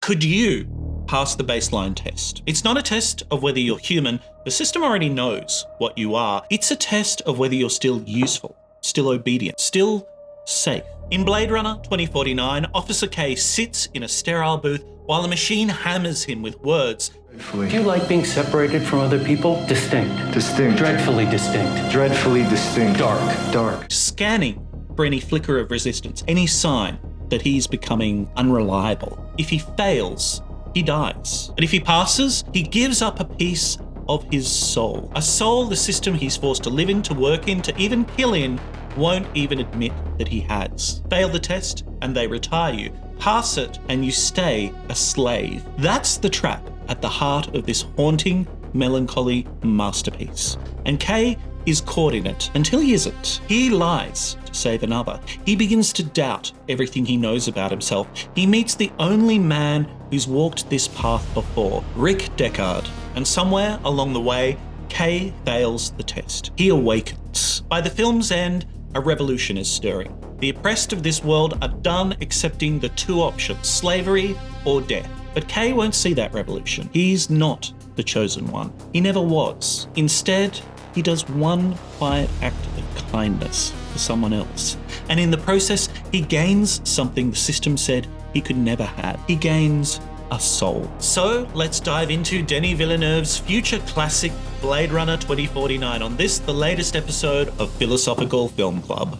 Could you pass the baseline test? It's not a test of whether you're human. The system already knows what you are. It's a test of whether you're still useful, still obedient, still safe. In Blade Runner 2049, Officer K sits in a sterile booth while the machine hammers him with words. Do you like being separated from other people? Distinct. Distinct. Dreadfully distinct. Dreadfully distinct. Dark. Dark. Scanning for any flicker of resistance, any sign that he's becoming unreliable. If he fails, he dies. But if he passes, he gives up a piece of his soul. A soul the system he's forced to live in, to work in, to even kill in, won't even admit that he has. Fail the test and they retire you. Pass it and you stay a slave. That's the trap at the heart of this haunting, melancholy masterpiece. And Kay is caught in it until he isn't. He lies to save another. He begins to doubt everything he knows about himself. He meets the only man who's walked this path before, Rick Deckard. And somewhere along the way, Kay fails the test. He awakens. By the film's end, a revolution is stirring. The oppressed of this world are done accepting the two options, slavery or death. But Kay won't see that revolution. He's not the chosen one. He never was. Instead, he does one quiet act of kindness for someone else. And in the process, he gains something the system said he could never have. He gains a soul. So let's dive into Denis Villeneuve's future classic Blade Runner 2049 on this, the latest episode of Philosophical Film Club.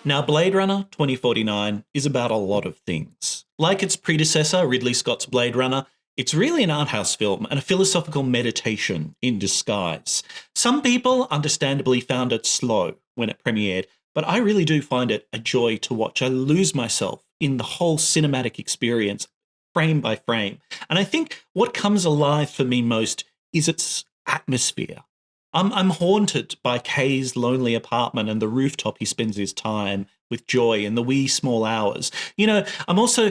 Now, Blade Runner 2049 is about a lot of things. Like its predecessor, Ridley Scott's Blade Runner, it's really an art house film and a philosophical meditation in disguise. Some people understandably found it slow when it premiered, but I really do find it a joy to watch. I lose myself in the whole cinematic experience, frame by frame. And I think what comes alive for me most is its atmosphere. I'm haunted by Kay's lonely apartment and the rooftop he spends his time with Joy in the wee small hours. You know, I'm also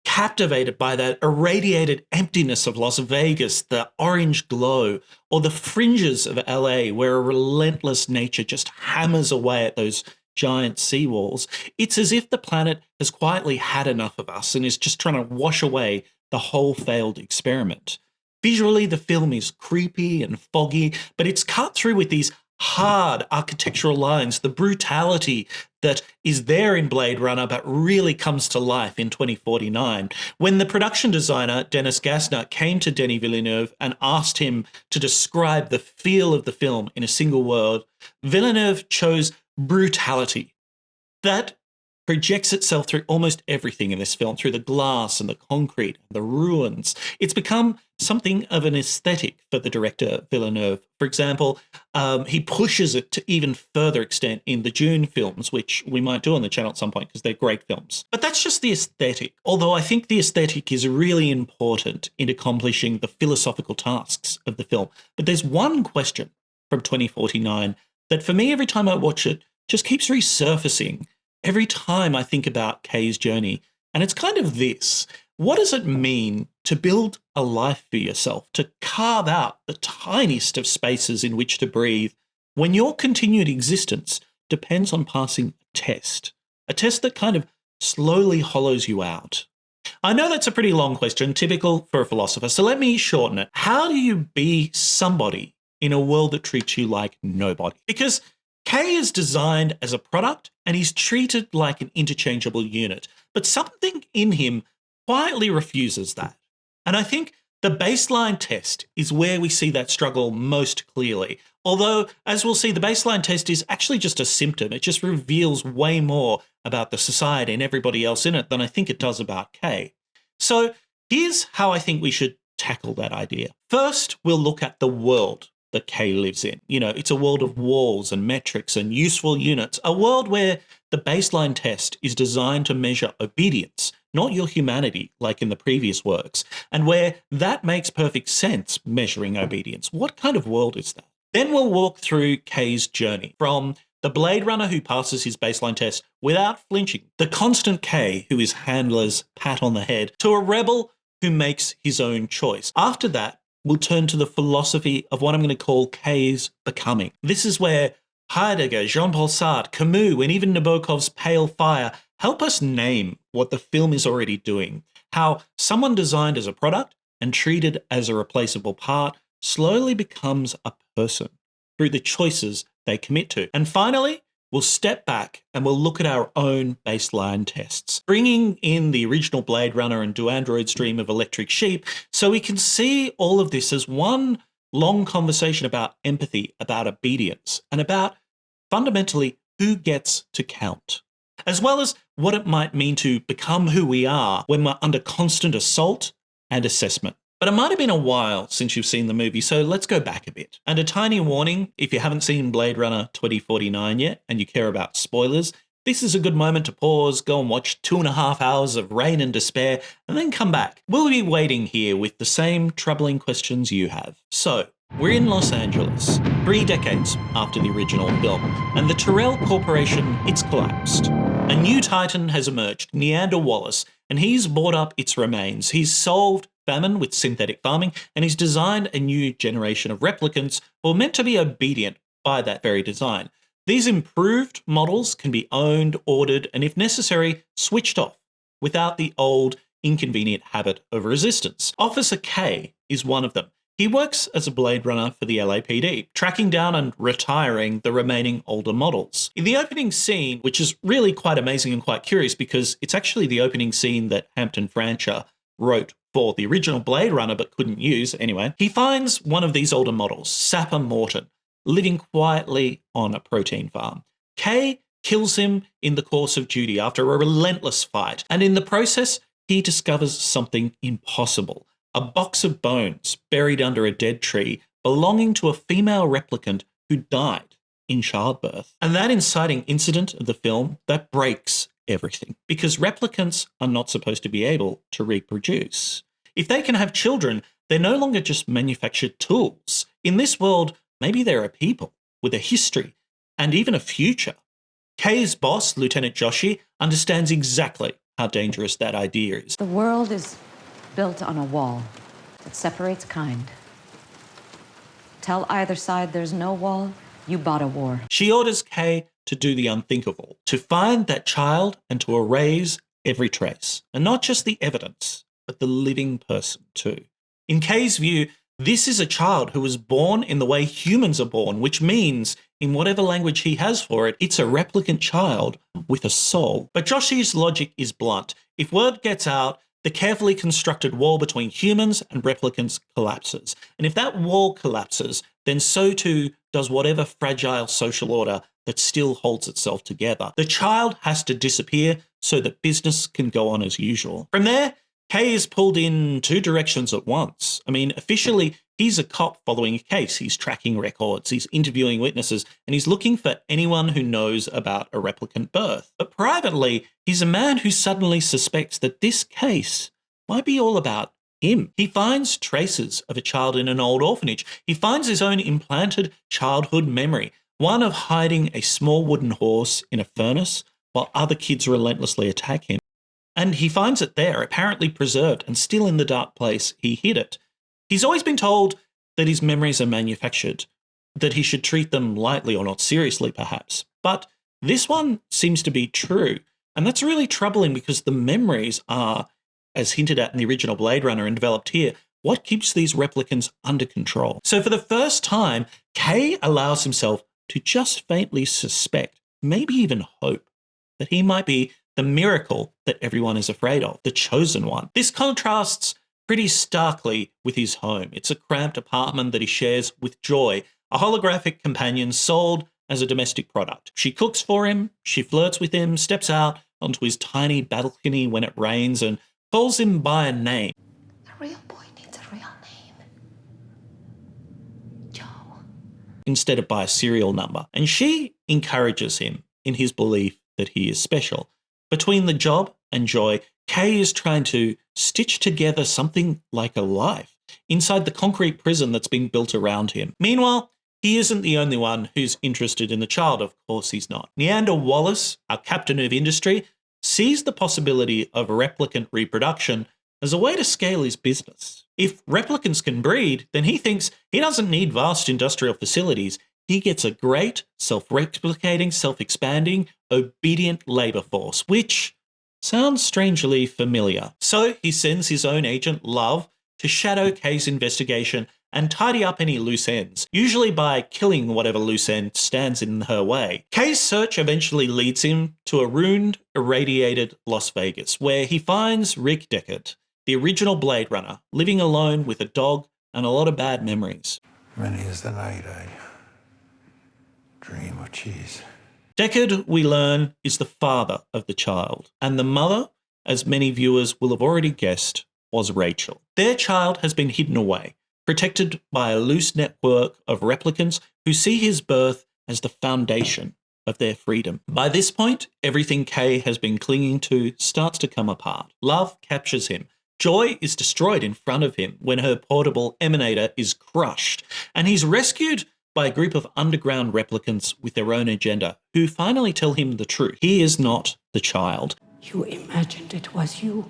captivated by that irradiated emptiness of Las Vegas, the orange glow, or the fringes of LA where a relentless nature just hammers away at those giant seawalls. It's as if the planet has quietly had enough of us and is just trying to wash away the whole failed experiment. Visually, the film is creepy and foggy, but it's cut through with these hard architectural lines, the brutality that is there in Blade Runner but really comes to life in 2049. When the production designer, Dennis Gassner, came to Denis Villeneuve and asked him to describe the feel of the film in a single word, Villeneuve chose brutality. That projects itself through almost everything in this film, through the glass and the concrete and the ruins. It's become something of an aesthetic for the director Villeneuve. For example, he pushes it to even further extent in the Dune films, which we might do on the channel at some point because they're great films. But that's just the aesthetic, although I think the aesthetic is really important in accomplishing the philosophical tasks of the film. But there's one question from 2049 that for me, every time I watch it, just keeps resurfacing every time I think about Kay's journey. And it's kind of this. What does it mean to build a life for yourself, to carve out the tiniest of spaces in which to breathe when your continued existence depends on passing a test that kind of slowly hollows you out? I know that's a pretty long question, typical for a philosopher, so let me shorten it. How do you be somebody in a world that treats you like nobody? Because Kay is designed as a product and he's treated like an interchangeable unit, but something in him quietly refuses that. And I think the baseline test is where we see that struggle most clearly. Although, as we'll see, the baseline test is actually just a symptom. It just reveals way more about the society and everybody else in it than I think it does about Kay. So here's how I think we should tackle that idea. First, we'll look at the world that Kay lives in. You know, it's a world of walls and metrics and useful units, a world where the baseline test is designed to measure obedience, not your humanity like in the previous works, and where that makes perfect sense, measuring obedience. What kind of world is that? Then we'll walk through Kay's journey from the Blade Runner who passes his baseline test without flinching, the constant Kay who his handlers pat on the head, to a rebel who makes his own choice. After that, we'll turn to the philosophy of what I'm going to call Kay's becoming. This is where Heidegger, Jean-Paul Sartre, Camus, and even Nabokov's Pale Fire help us name what the film is already doing. How someone designed as a product and treated as a replaceable part slowly becomes a person through the choices they commit to. And finally, we'll step back and we'll look at our own baseline tests, bringing in the original Blade Runner and Do Androids Dream of Electric Sheep so we can see all of this as one long conversation about empathy, about obedience, and about fundamentally who gets to count, as well as what it might mean to become who we are when we're under constant assault and assessment. But it might have been a while since you've seen the movie, so let's go back a bit. And a tiny warning, if you haven't seen Blade Runner 2049 yet and you care about spoilers, this is a good moment to pause, go and watch 2.5 hours of rain and despair, and then come back. We'll be waiting here with the same troubling questions you have. So, we're in Los Angeles, 3 decades after the original film, and the Tyrell Corporation, it's collapsed. A new titan has emerged, Neander Wallace, and he's bought up its remains. He's solved famine with synthetic farming, and he's designed a new generation of replicants who are meant to be obedient by that very design. These improved models can be owned, ordered, and if necessary, switched off without the old, inconvenient habit of resistance. Officer K is one of them. He works as a Blade Runner for the LAPD, tracking down and retiring the remaining older models. In the opening scene, which is really quite amazing and quite curious because it's actually the opening scene that Hampton Francher wrote for the original Blade Runner but couldn't use anyway, he finds one of these older models, Sapper Morton, living quietly on a protein farm. Kay kills him in the course of duty after a relentless fight, and in the process, he discovers something impossible. A box of bones buried under a dead tree belonging to a female replicant who died in childbirth. And that inciting incident of the film, that breaks everything, because replicants are not supposed to be able to reproduce. If they can have children, they're no longer just manufactured tools. In this world, maybe there are people with a history and even a future. Kay's boss, Lieutenant Joshi, understands exactly how dangerous that idea is. The world is built on a wall that separates kind. Tell either side there's no wall, you bought a war. She orders Kay to do the unthinkable, to find that child and to erase every trace. And not just the evidence, but the living person too. In Kay's view, this is a child who was born in the way humans are born, which means, in whatever language he has for it, it's a replicant child with a soul. But Joshi's logic is blunt. If word gets out, the carefully constructed wall between humans and replicants collapses. And if that wall collapses, then so too does whatever fragile social order that still holds itself together. The child has to disappear so that business can go on as usual. From there, Kay is pulled in 2 directions at once. I mean, officially, he's a cop following a case. He's tracking records, he's interviewing witnesses, and he's looking for anyone who knows about a replicant birth. But privately, he's a man who suddenly suspects that this case might be all about him. He finds traces of a child in an old orphanage. He finds his own implanted childhood memory, one of hiding a small wooden horse in a furnace while other kids relentlessly attack him. And he finds it there, apparently preserved and still in the dark place he hid it. He's always been told that his memories are manufactured, that he should treat them lightly or not seriously, perhaps. But this one seems to be true. And that's really troubling because the memories are, as hinted at in the original Blade Runner and developed here, what keeps these replicants under control. So for the first time, Kay allows himself to just faintly suspect, maybe even hope, that he might be the miracle that everyone is afraid of, the chosen one. This contrasts pretty starkly with his home. It's a cramped apartment that he shares with Joy, a holographic companion sold as a domestic product. She cooks for him, she flirts with him, steps out onto his tiny balcony when it rains and calls him by a name. A real boy needs a real name. Joe. Instead of by a serial number. And she encourages him in his belief that he is special. Between the job and Joy, Kay is trying to stitch together something like a life inside the concrete prison that's been built around him. Meanwhile, he isn't the only one who's interested in the child. Of course he's not. Neander Wallace, our captain of industry, sees the possibility of replicant reproduction as a way to scale his business. If replicants can breed, then he thinks he doesn't need vast industrial facilities. he gets a great, self-replicating, self-expanding, obedient labor force, which sounds strangely familiar. So he sends his own agent, Love, to shadow Kay's investigation and tidy up any loose ends, usually by killing whatever loose end stands in her way. Kay's search eventually leads him to a ruined, irradiated Las Vegas, where he finds Rick Deckard, the original Blade Runner, living alone with a dog and a lot of bad memories. Many is the night I dream of cheese. Deckard, we learn, is the father of the child, and the mother, as many viewers will have already guessed, was Rachel. Their child has been hidden away, protected by a loose network of replicants who see his birth as the foundation of their freedom. By this point, everything Kay has been clinging to starts to come apart. Love captures him. Joy is destroyed in front of him when her portable emanator is crushed, and he's rescued by a group of underground replicants with their own agenda, who finally tell him the truth. He is not the child. You imagined it was you.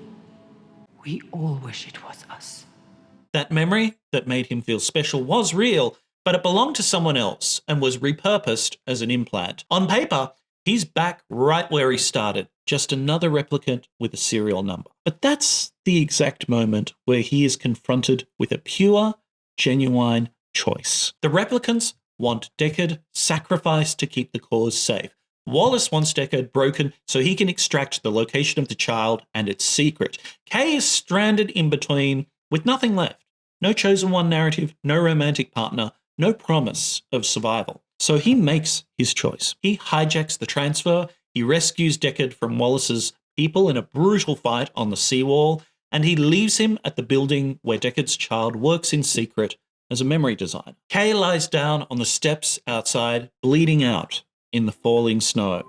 We all wish it was us. That memory that made him feel special was real, but it belonged to someone else and was repurposed as an implant. On paper, he's back right where he started, just another replicant with a serial number. But that's the exact moment where he is confronted with a pure, genuine choice. The replicants want Deckard sacrificed to keep the cause safe. Wallace wants Deckard broken so he can extract the location of the child and its secret. Kay is stranded in between with nothing left. No chosen one narrative, no romantic partner, no promise of survival. So he makes his choice. He hijacks the transfer, he rescues Deckard from Wallace's people in a brutal fight on the seawall, and he leaves him at the building where Deckard's child works in secret as a memory designer. Kay lies down on the steps outside, bleeding out in the falling snow.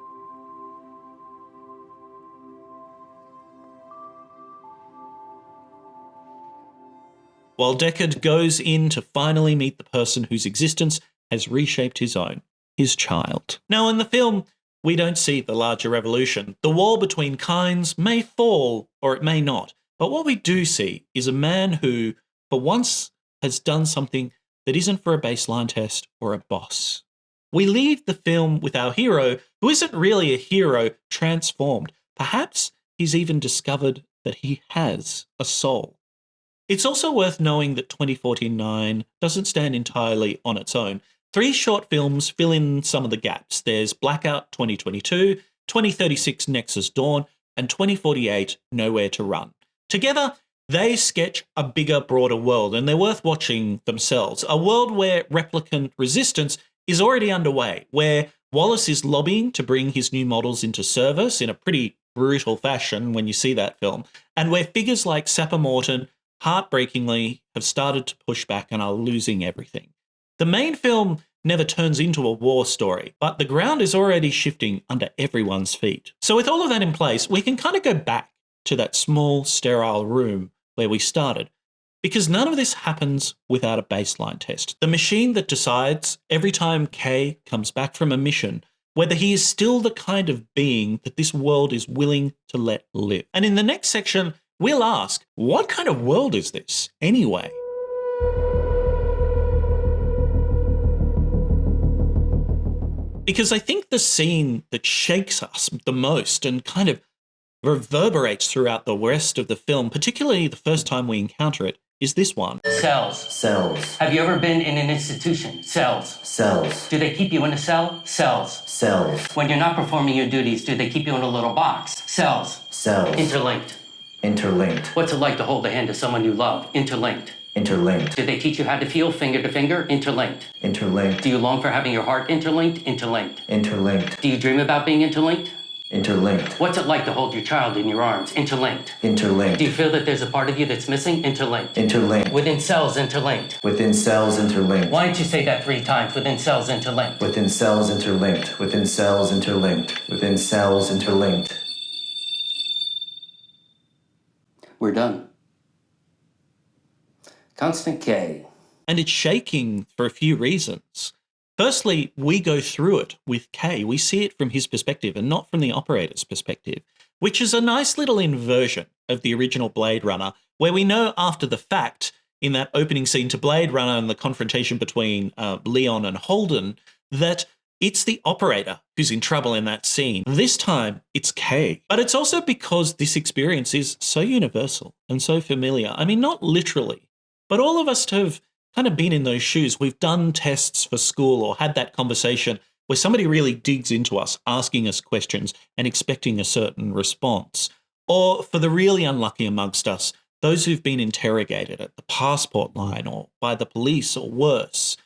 While Deckard goes in to finally meet the person whose existence has reshaped his own, his child. Now, in the film, we don't see the larger revolution. The wall between kinds may fall, or it may not. But what we do see is a man who, for once, has done something that isn't for a baseline test or a boss. We leave the film with our hero, who isn't really a hero, transformed. Perhaps he's even discovered that he has a soul. It's also worth knowing that 2049 doesn't stand entirely on its own. 3 short films fill in some of the gaps. There's Blackout 2022, 2036 Nexus Dawn, and 2048 Nowhere to Run. Together, they sketch a bigger, broader world, and they're worth watching themselves. A world where replicant resistance is already underway, where Wallace is lobbying to bring his new models into service in a pretty brutal fashion when you see that film, and where figures like Sapper Morton, heartbreakingly, have started to push back and are losing everything. The main film never turns into a war story, but the ground is already shifting under everyone's feet. So with all of that in place, we can kind of go back to that small, sterile room where we started, because none of this happens without a baseline test. The machine that decides every time Kay comes back from a mission whether he is still the kind of being that this world is willing to let live. And in the next section, we'll ask, what kind of world is this anyway? Because I think the scene that shakes us the most and kind of reverberates throughout the rest of the film, particularly the first time we encounter it, is this one. Cells. Cells. Have you ever been in an institution? Cells. Cells. Do they keep you in a cell? Cells. Cells. When you're not performing your duties, do they keep you in a little box? Cells. Cells. Interlinked. Interlinked. What's it like to hold the hand of someone you love? Interlinked. Interlinked. Do they teach you how to feel finger to finger? Interlinked. Interlinked. Do you long for having your heart interlinked? Interlinked. Interlinked. Do you dream about being interlinked? Interlinked. What's it like to hold your child in your arms? Interlinked. Interlinked. Do you feel that there's a part of you that's missing? Interlinked. Interlinked. Within cells, interlinked. Within cells interlinked. Why don't you say that 3 times? Within cells, interlinked. Within cells interlinked. Within cells interlinked. Within cells interlinked. We're done. Constant K. And it's shaking for a few reasons. Firstly, we go through it with Kay. We see it from his perspective and not from the operator's perspective, which is a nice little inversion of the original Blade Runner, where we know after the fact, in that opening scene to Blade Runner and the confrontation between Leon and Holden, that it's the operator who's in trouble in that scene. This time, it's Kay. But it's also because this experience is so universal and so familiar. I mean, not literally, but all of us have kind of been in those shoes. We've done tests for school or had that conversation where somebody really digs into us, asking us questions and expecting a certain response. Or for the really unlucky amongst us, those who've been interrogated at the passport line or by the police or worse.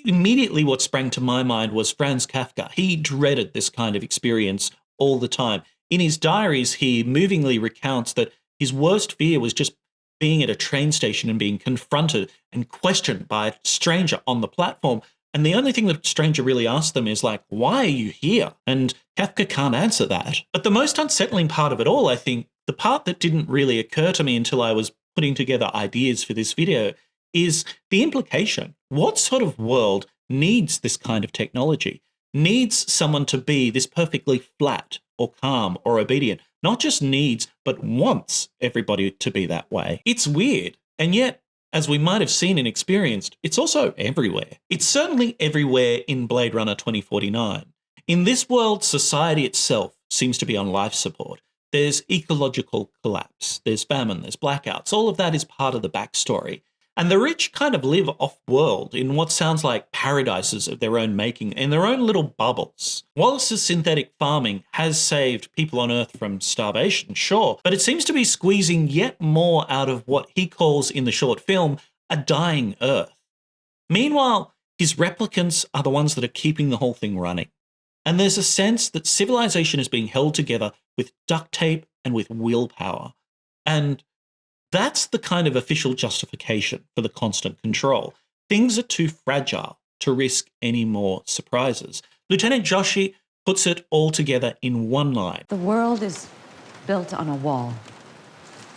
Immediately what sprang to my mind was Franz Kafka. He dreaded this kind of experience all the time. In his diaries, he movingly recounts that his worst fear was just being at a train station and being confronted and questioned by a stranger on the platform. And the only thing the stranger really asked them is like, why are you here? And Kafka can't answer that. But the most unsettling part of it all, I think, the part that didn't really occur to me until I was putting together ideas for this video, is the implication. What sort of world needs this kind of technology? Needs someone to be this perfectly flat or calm or obedient? Not just needs, but wants everybody to be that way. It's weird. And yet, as we might have seen and experienced, it's also everywhere. It's certainly everywhere in Blade Runner 2049. In this world, society itself seems to be on life support. There's ecological collapse, there's famine, there's blackouts. All of that is part of the backstory. And the rich kind of live off-world in what sounds like paradises of their own making, in their own little bubbles. Wallace's synthetic farming has saved people on Earth from starvation, sure, but it seems to be squeezing yet more out of what he calls in the short film a dying Earth. Meanwhile, his replicants are the ones that are keeping the whole thing running. And there's a sense that civilization is being held together with duct tape and with willpower. And that's the kind of official justification for the constant control. Things are too fragile to risk any more surprises. Lieutenant Joshi puts it all together in one line. The world is built on a wall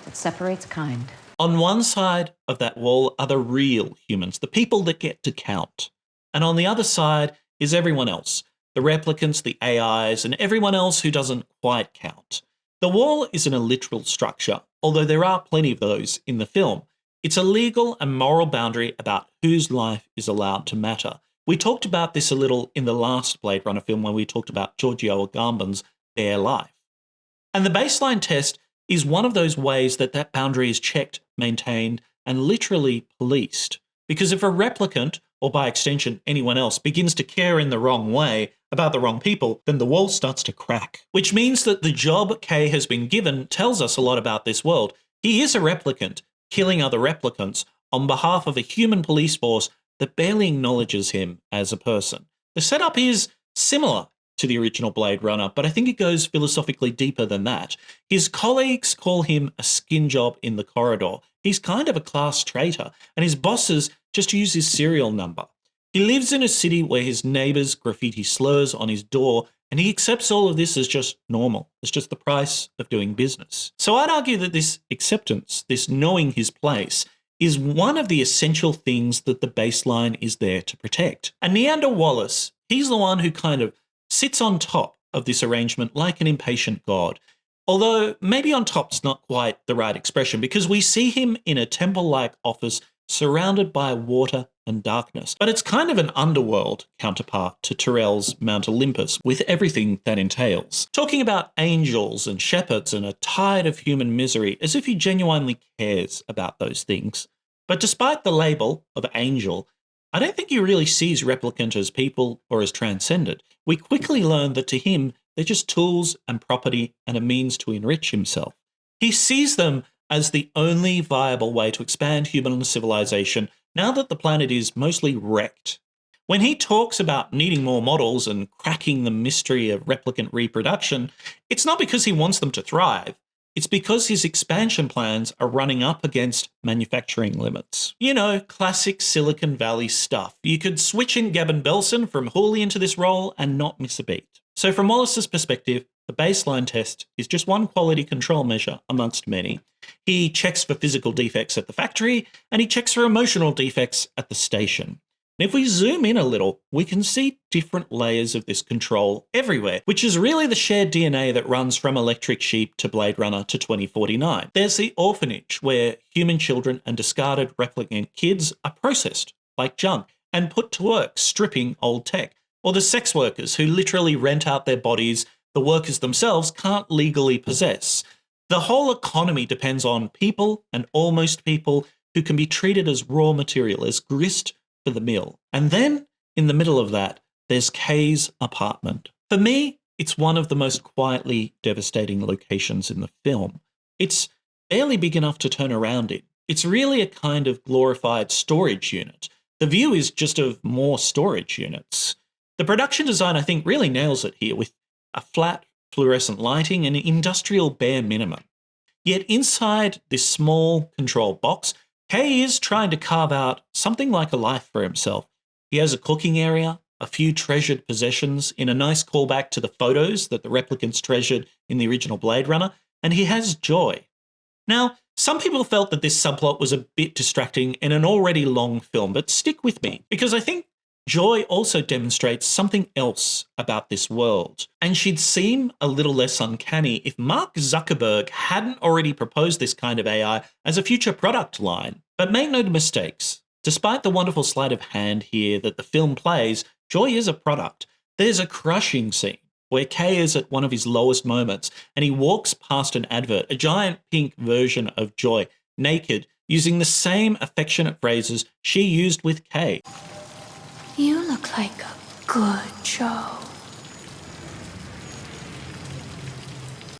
that separates kind. On one side of that wall are the real humans, the people that get to count. And on the other side is everyone else, the replicants, the AIs, and everyone else who doesn't quite count. The wall isn't a literal structure, although there are plenty of those in the film. It's a legal and moral boundary about whose life is allowed to matter. We talked about this a little in the last Blade Runner film when we talked about Giorgio Agamben's Bare Life. And the baseline test is one of those ways that that boundary is checked, maintained, and literally policed. Because if a replicant, or by extension anyone else, begins to care in the wrong way about the wrong people, then the wall starts to crack. Which means that the job Kay has been given tells us a lot about this world. He is a replicant, killing other replicants on behalf of a human police force that barely acknowledges him as a person. The setup is similar to the original Blade Runner, but I think it goes philosophically deeper than that. His colleagues call him a skin job in the corridor. He's kind of a class traitor, and his bosses just use his serial number. He lives in a city where his neighbours graffiti slurs on his door, and he accepts all of this as just normal. It's just the price of doing business. So I'd argue that this acceptance, this knowing his place, is one of the essential things that the baseline is there to protect. And Neander Wallace, he's the one who kind of sits on top of this arrangement like an impatient god. Although maybe on top's not quite the right expression, because we see him in a temple-like office surrounded by water and darkness. But it's kind of an underworld counterpart to Tyrell's Mount Olympus, with everything that entails. Talking about angels and shepherds and a tide of human misery, as if he genuinely cares about those things. But despite the label of angel, I don't think he really sees replicant as people or as transcendent. We quickly learn that to him, they're just tools and property and a means to enrich himself. He sees them as the only viable way to expand human civilization now that the planet is mostly wrecked. When he talks about needing more models and cracking the mystery of replicant reproduction, it's not because he wants them to thrive. It's because his expansion plans are running up against manufacturing limits. You know, classic Silicon Valley stuff. You could switch in Gavin Belson from Hooley into this role and not miss a beat. So from Wallace's perspective, the baseline test is just one quality control measure amongst many. He checks for physical defects at the factory, and he checks for emotional defects at the station. And if we zoom in a little, we can see different layers of this control everywhere, which is really the shared DNA that runs from Electric Sheep to Blade Runner to 2049. There's the orphanage, where human children and discarded replicant kids are processed like junk and put to work stripping old tech, or the sex workers who literally rent out their bodies the workers themselves can't legally possess. The whole economy depends on people and almost people who can be treated as raw material, as grist for the mill. And then, in the middle of that, there's Kay's apartment. For me, it's one of the most quietly devastating locations in the film. It's barely big enough to turn around in. It's really a kind of glorified storage unit. The view is just of more storage units. The production design, I think, really nails it here with a flat fluorescent lighting and an industrial bare minimum. Yet inside this small control box, Kay is trying to carve out something like a life for himself. He has a cooking area, a few treasured possessions in a nice callback to the photos that the replicants treasured in the original Blade Runner, and he has joy. Now, some people felt that this subplot was a bit distracting in an already long film, but stick with me, because I think joy also demonstrates something else about this world, and she'd seem a little less uncanny if Mark Zuckerberg hadn't already proposed this kind of AI as a future product line. But make no mistakes, despite the wonderful sleight of hand here that the film plays, joy is a product. There's a crushing scene where Kay is at one of his lowest moments and he walks past an advert, a giant pink version of Joy, naked, using the same affectionate phrases she used with Kay. You look like a good Joe.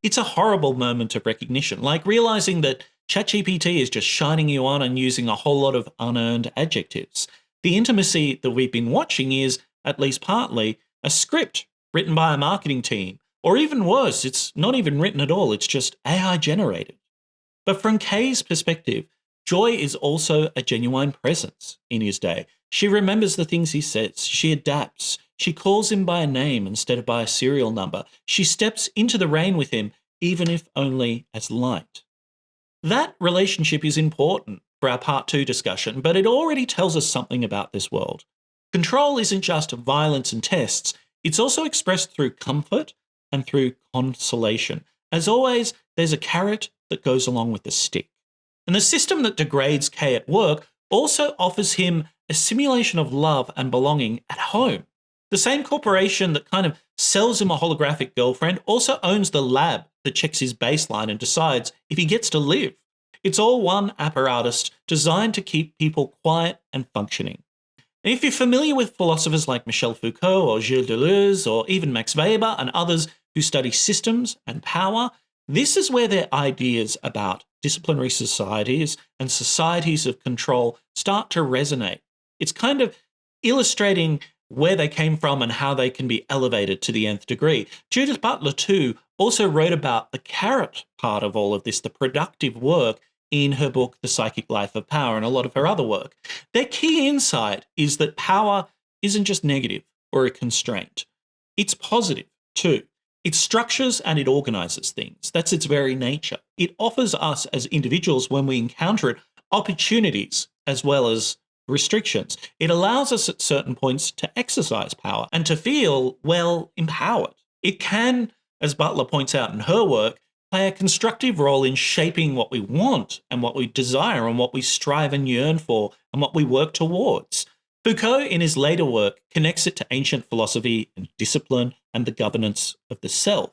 It's a horrible moment of recognition, like realizing that ChatGPT is just shining you on and using a whole lot of unearned adjectives. The intimacy that we've been watching is, at least partly, a script written by a marketing team. Or even worse, it's not even written at all, it's just AI generated. But from Kay's perspective, Joy is also a genuine presence in his day. She remembers the things he says, she adapts, she calls him by a name instead of by a serial number. She steps into the rain with him, even if only as light. That relationship is important for our part 2 discussion, but it already tells us something about this world. Control isn't just violence and tests, it's also expressed through comfort and through consolation. As always, there's a carrot that goes along with the stick. And the system that degrades Kay at work also offers him a simulation of love and belonging at home. The same corporation that kind of sells him a holographic girlfriend also owns the lab that checks his baseline and decides if he gets to live. It's all one apparatus designed to keep people quiet and functioning. And if you're familiar with philosophers like Michel Foucault or Gilles Deleuze or even Max Weber and others who study systems and power, this is where their ideas about disciplinary societies and societies of control start to resonate. It's kind of illustrating where they came from and how they can be elevated to the nth degree. Judith Butler, too, also wrote about the carrot part of all of this, the productive work, in her book, The Psychic Life of Power, and a lot of her other work. Their key insight is that power isn't just negative or a constraint. It's positive, too. It structures and it organizes things. That's its very nature. It offers us as individuals, when we encounter it, opportunities as well as restrictions. It allows us at certain points to exercise power and to feel, well, empowered. It can, as Butler points out in her work, play a constructive role in shaping what we want and what we desire and what we strive and yearn for and what we work towards. Foucault, in his later work, connects it to ancient philosophy and discipline and the governance of the self.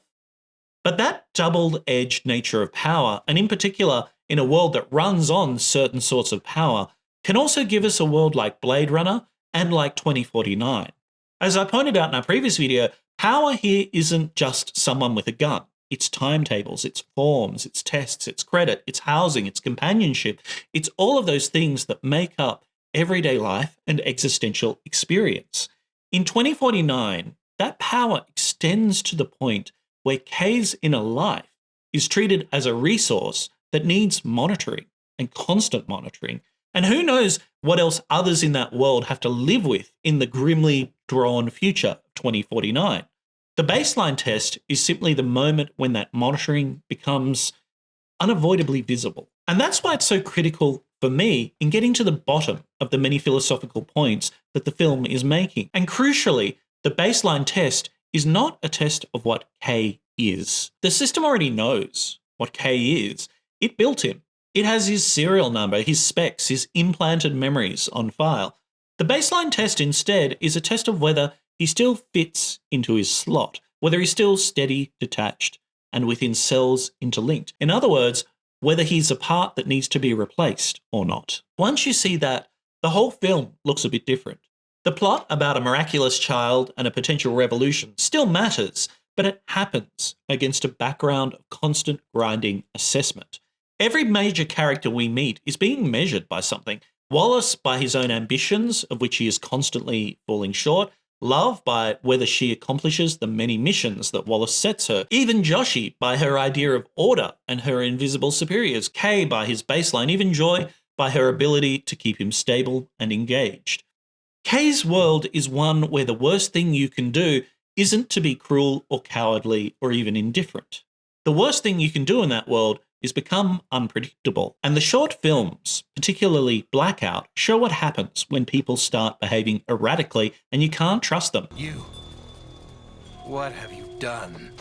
But that double-edged nature of power, and in particular in a world that runs on certain sorts of power, can also give us a world like Blade Runner and like 2049. As I pointed out in our previous video, power here isn't just someone with a gun. It's timetables, it's forms, it's tests, it's credit, it's housing, it's companionship. It's all of those things that make up everyday life and existential experience. In 2049, that power extends to the point where Kay's inner life is treated as a resource that needs monitoring and constant monitoring. And who knows what else others in that world have to live with in the grimly drawn future of 2049. The baseline test is simply the moment when that monitoring becomes unavoidably visible. And that's why it's so critical for me in getting to the bottom of the many philosophical points that the film is making. And crucially, the baseline test is not a test of what Kay is. The system already knows what Kay is. It built him. It has his serial number, his specs, his implanted memories on file. The baseline test instead is a test of whether he still fits into his slot, whether he's still steady, detached, and within cells interlinked. In other words, whether he's a part that needs to be replaced or not. Once you see that, the whole film looks a bit different. The plot about a miraculous child and a potential revolution still matters, but it happens against a background of constant grinding assessment. Every major character we meet is being measured by something. Wallace by his own ambitions, of which he is constantly falling short. Love by whether she accomplishes the many missions that Wallace sets her. Even Joshi by her idea of order and her invisible superiors. Kay by his baseline. Even Joy by her ability to keep him stable and engaged. Kay's world is one where the worst thing you can do isn't to be cruel or cowardly or even indifferent. The worst thing you can do in that world is become unpredictable. And the short films, particularly Blackout, show what happens when people start behaving erratically and you can't trust them. You. What have you done?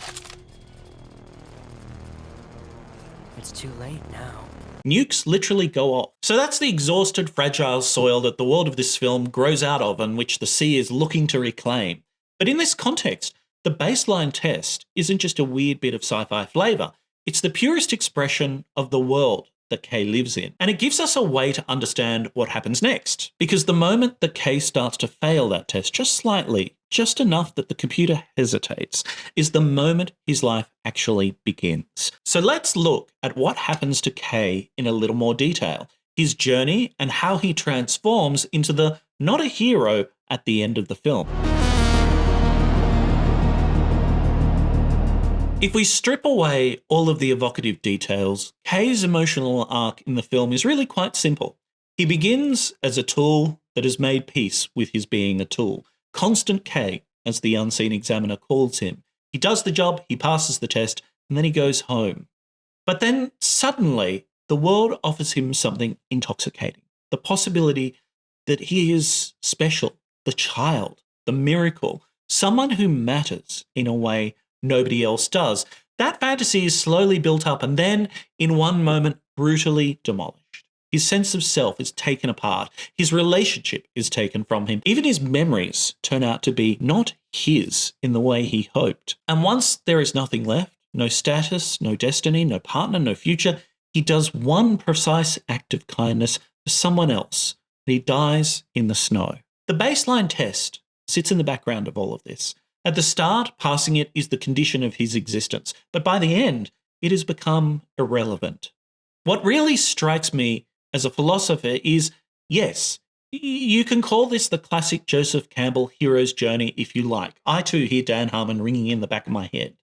It's too late now. Nukes literally go off. So that's the exhausted, fragile soil that the world of this film grows out of and which the sea is looking to reclaim. But in this context, the baseline test isn't just a weird bit of sci-fi flavour. It's the purest expression of the world that Kay lives in. And it gives us a way to understand what happens next. Because the moment that Kay starts to fail that test just slightly, just enough that the computer hesitates, is the moment his life actually begins. So let's look at what happens to Kay in a little more detail. His journey and how he transforms into the not a hero at the end of the film. If we strip away all of the evocative details, Kay's emotional arc in the film is really quite simple. He begins as a tool that has made peace with his being a tool. Constant K, as the unseen examiner calls him. He does the job, he passes the test, and then he goes home. But then suddenly, the world offers him something intoxicating. The possibility that he is special, the child, the miracle, someone who matters in a way nobody else does. That fantasy is slowly built up and then, in one moment, brutally demolished. His sense of self is taken apart. His relationship is taken from him. Even his memories turn out to be not his in the way he hoped. And once there is nothing left, no status, no destiny, no partner, no future, he does one precise act of kindness for someone else. And he dies in the snow. The baseline test sits in the background of all of this. At the start, passing it is the condition of his existence, but by the end, it has become irrelevant. What really strikes me as a philosopher is, yes, you can call this the classic Joseph Campbell hero's journey if you like. I too hear Dan Harmon ringing in the back of my head.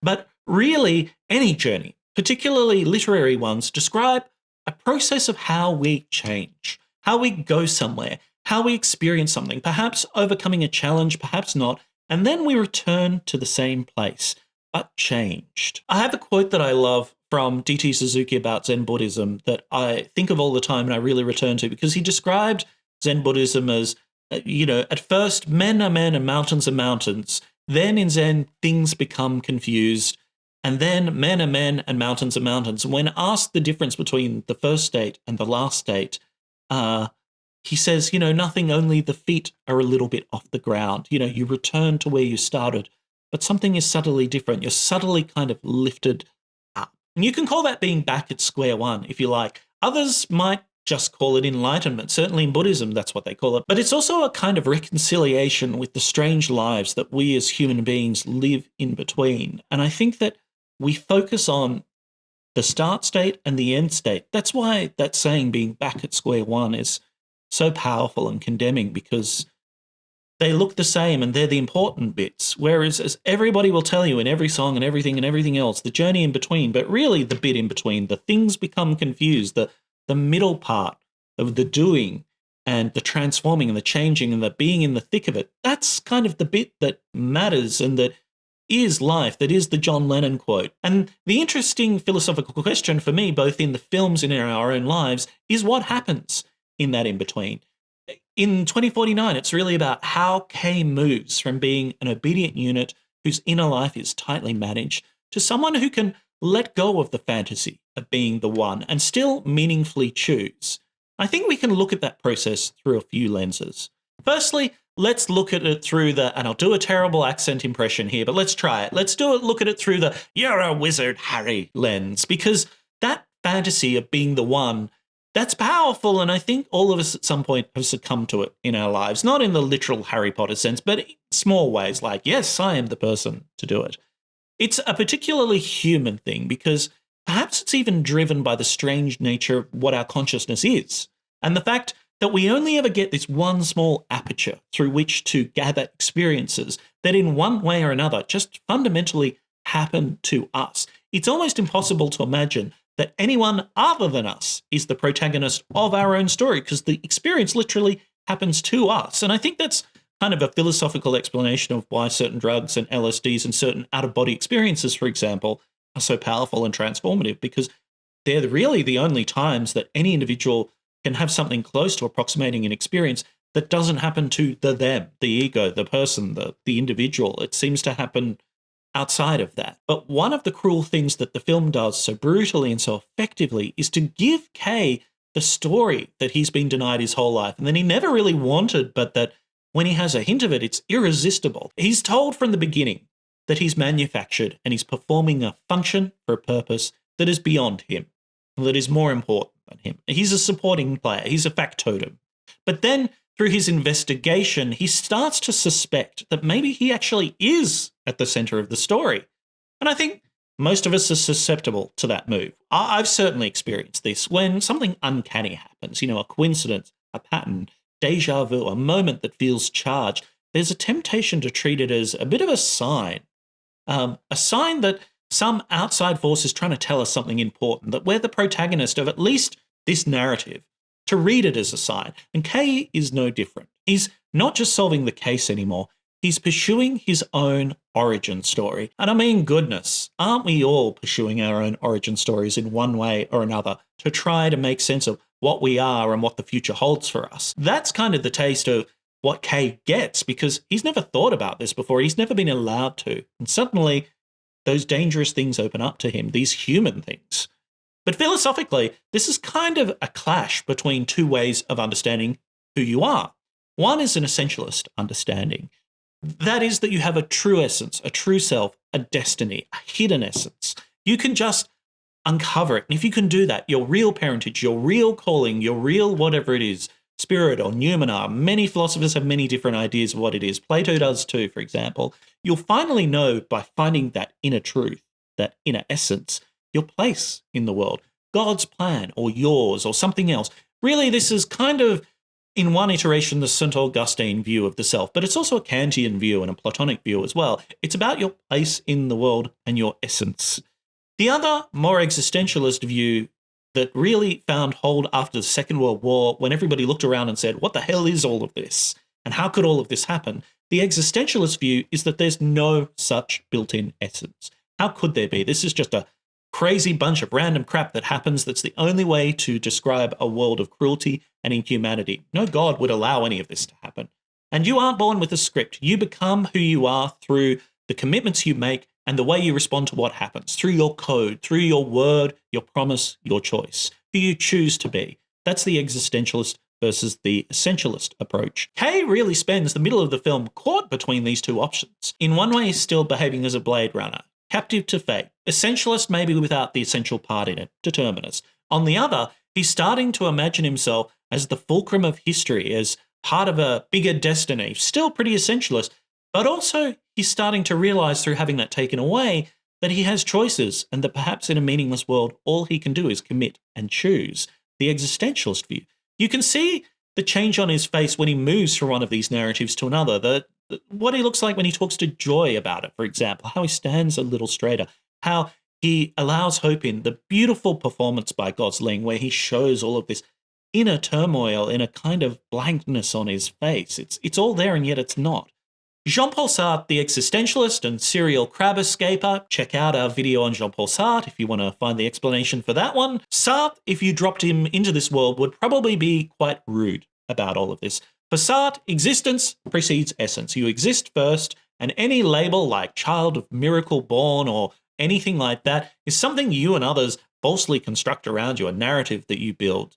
But really, any journey, particularly literary ones, describe a process of how we change, how we go somewhere, how we experience something, perhaps overcoming a challenge, perhaps not, and then we return to the same place, but changed. I have a quote that I love from D.T. Suzuki about Zen Buddhism that I think of all the time and I really return to, because he described Zen Buddhism as, at first men are men and mountains are mountains. Then in Zen, things become confused. And then men are men and mountains are mountains. And when asked the difference between the first state and the last state, he says, nothing, only the feet are a little bit off the ground. You return to where you started, but something is subtly different. You're subtly kind of lifted up. And you can call that being back at square one, if you like. Others might just call it enlightenment. Certainly in Buddhism, that's what they call it. But it's also a kind of reconciliation with the strange lives that we as human beings live in between. And I think that we focus on the start state and the end state. That's why that saying being back at square one is so powerful and condemning, because they look the same and they're the important bits. Whereas, as everybody will tell you in every song and everything else, the journey in between, but really the bit in between, the things become confused, the middle part of the doing and the transforming and the changing and the being in the thick of it, that's kind of the bit that matters and that is life, that is the John Lennon quote. And the interesting philosophical question for me, both in the films and in our own lives, is what happens in that in-between. In 2049, it's really about how Kay moves from being an obedient unit whose inner life is tightly managed to someone who can let go of the fantasy of being the one and still meaningfully choose. I think we can look at that process through a few lenses. Firstly, let's look at it through the, and I'll do a terrible accent impression here, but let's try it. Let's look at it through the, you're a wizard, Harry lens, because that fantasy of being the one, that's powerful, and I think all of us at some point have succumbed to it in our lives, not in the literal Harry Potter sense, but in small ways like, yes, I am the person to do it. It's a particularly human thing because perhaps it's even driven by the strange nature of what our consciousness is, and the fact that we only ever get this one small aperture through which to gather experiences that in one way or another just fundamentally happen to us. It's almost impossible to imagine that anyone other than us is the protagonist of our own story because the experience literally happens to us. And I think that's kind of a philosophical explanation of why certain drugs and LSDs and certain out-of-body experiences, for example, are so powerful and transformative, because they're really the only times that any individual can have something close to approximating an experience that doesn't happen to the them, the ego, the person, the individual. It seems to happen outside of that. But one of the cruel things that the film does so brutally and so effectively is to give Kay the story that he's been denied his whole life and that he never really wanted, but that when he has a hint of it, it's irresistible. He's told from the beginning that he's manufactured and he's performing a function for a purpose that is beyond him, that is more important than him. He's a supporting player. He's a factotum. But then through his investigation, he starts to suspect that maybe he actually is at the center of the story. And I think most of us are susceptible to that move. I've certainly experienced this when something uncanny happens, a coincidence, a pattern, deja vu, a moment that feels charged. There's a temptation to treat it as a bit of a sign that some outside force is trying to tell us something important, that we're the protagonist of at least this narrative, to read it as a sign. And Kay is no different. He's not just solving the case anymore. He's pursuing his own origin story. And I mean, goodness, aren't we all pursuing our own origin stories in one way or another to try to make sense of what we are and what the future holds for us? That's kind of the taste of what Kay gets, because he's never thought about this before. He's never been allowed to. And suddenly, those dangerous things open up to him, these human things. But philosophically, this is kind of a clash between two ways of understanding who you are. One is an essentialist understanding. That is that you have a true essence, a true self, a destiny, a hidden essence. You can just uncover it. And if you can do that, your real parentage, your real calling, your real whatever it is, spirit or noumena, many philosophers have many different ideas of what it is. Plato does too, for example. You'll finally know by finding that inner truth, that inner essence, your place in the world, God's plan or yours or something else. Really, this is kind of, in one iteration, the St. Augustine view of the self, but it's also a Kantian view and a Platonic view as well. It's about your place in the world and your essence. The other, more existentialist view that really found hold after the Second World War, when everybody looked around and said, what the hell is all of this? And how could all of this happen? The existentialist view is that there's no such built-in essence. How could there be? This is just a crazy bunch of random crap that happens that's the only way to describe a world of cruelty and inhumanity. No God would allow any of this to happen. And you aren't born with a script. You become who you are through the commitments you make and the way you respond to what happens, through your code, through your word, your promise, your choice, who you choose to be. That's the existentialist versus the essentialist approach. Kay really spends the middle of the film caught between these two options. In one way, he's still behaving as a Blade Runner, captive to fate, essentialist maybe without the essential part in it, determinist. On the other, he's starting to imagine himself as the fulcrum of history, as part of a bigger destiny, still pretty essentialist, but also he's starting to realize through having that taken away that he has choices and that perhaps in a meaningless world, all he can do is commit and choose. The existentialist view. You can see the change on his face when he moves from one of these narratives to another, what he looks like when he talks to Joy about it, for example, how he stands a little straighter, how he allows hope in, the beautiful performance by Gosling where he shows all of this inner turmoil in a kind of blankness on his face. It's all there and yet it's not. Jean-Paul Sartre, the existentialist and serial crab escaper. Check out our video on Jean-Paul Sartre if you want to find the explanation for that one. Sartre, if you dropped him into this world, would probably be quite rude about all of this. For Sartre, existence precedes essence. You exist first, and any label like child of miracle born or anything like that is something you and others falsely construct around you, a narrative that you build.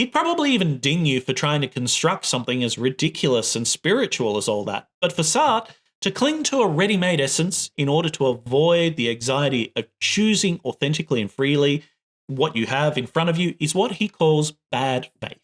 He'd probably even ding you for trying to construct something as ridiculous and spiritual as all that. But for Sartre, to cling to a ready-made essence in order to avoid the anxiety of choosing authentically and freely what you have in front of you is what he calls bad faith.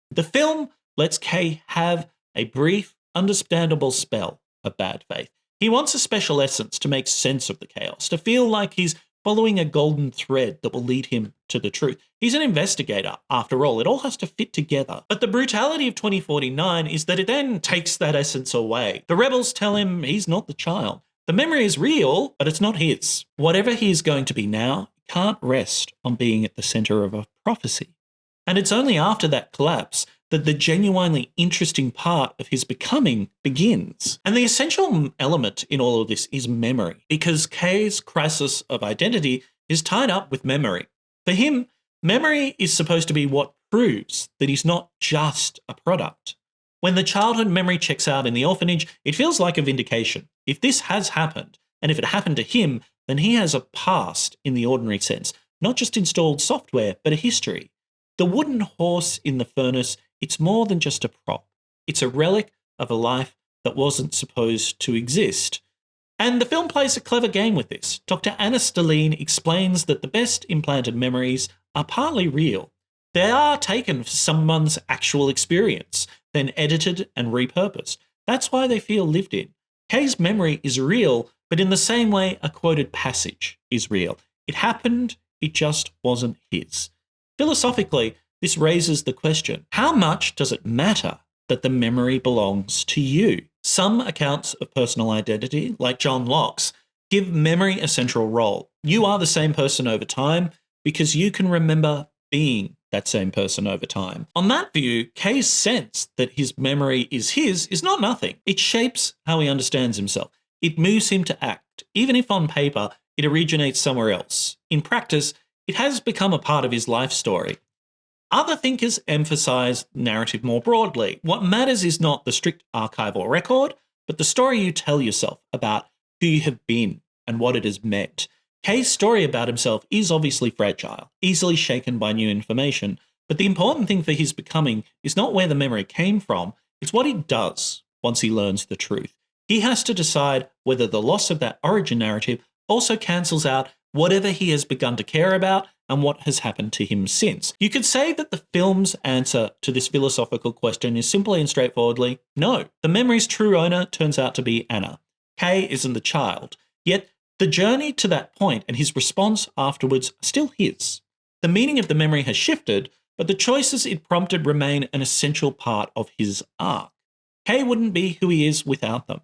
The film lets Kay have a brief, understandable spell of bad faith. He wants a special essence to make sense of the chaos, to feel like he's following a golden thread that will lead him to the truth. He's an investigator, after all. It all has to fit together. But the brutality of 2049 is that it then takes that essence away. The rebels tell him he's not the child. The memory is real, but it's not his. Whatever he is going to be now can't rest on being at the center of a prophecy. And it's only after that collapse that the genuinely interesting part of his becoming begins. And the essential element in all of this is memory, because Kay's crisis of identity is tied up with memory. For him, memory is supposed to be what proves that he's not just a product. When the childhood memory checks out in the orphanage, it feels like a vindication. If this has happened, and if it happened to him, then he has a past in the ordinary sense, not just installed software, but a history. The wooden horse in the furnace, it's more than just a prop. It's a relic of a life that wasn't supposed to exist. And the film plays a clever game with this. Dr. Anna Stelline explains that the best implanted memories are partly real. They are taken for someone's actual experience, then edited and repurposed. That's why they feel lived in. Kay's memory is real, but in the same way a quoted passage is real. It happened, it just wasn't his. Philosophically, this raises the question, how much does it matter that the memory belongs to you? Some accounts of personal identity, like John Locke's, give memory a central role. You are the same person over time because you can remember being that same person over time. On that view, Kay's sense that his memory is his is not nothing. It shapes how he understands himself. It moves him to act, even if on paper it originates somewhere else. In practice, it has become a part of his life story. Other thinkers emphasize narrative more broadly. What matters is not the strict archival record, but the story you tell yourself about who you have been and what it has meant. Kay's story about himself is obviously fragile, easily shaken by new information, but the important thing for his becoming is not where the memory came from, it's what he does once he learns the truth. He has to decide whether the loss of that origin narrative also cancels out whatever he has begun to care about and what has happened to him since. You could say that the film's answer to this philosophical question is simply and straightforwardly no. The memory's true owner turns out to be Anna. Kay isn't the child. Yet the journey to that point and his response afterwards are still his. The meaning of the memory has shifted, but the choices it prompted remain an essential part of his arc. Kay wouldn't be who he is without them.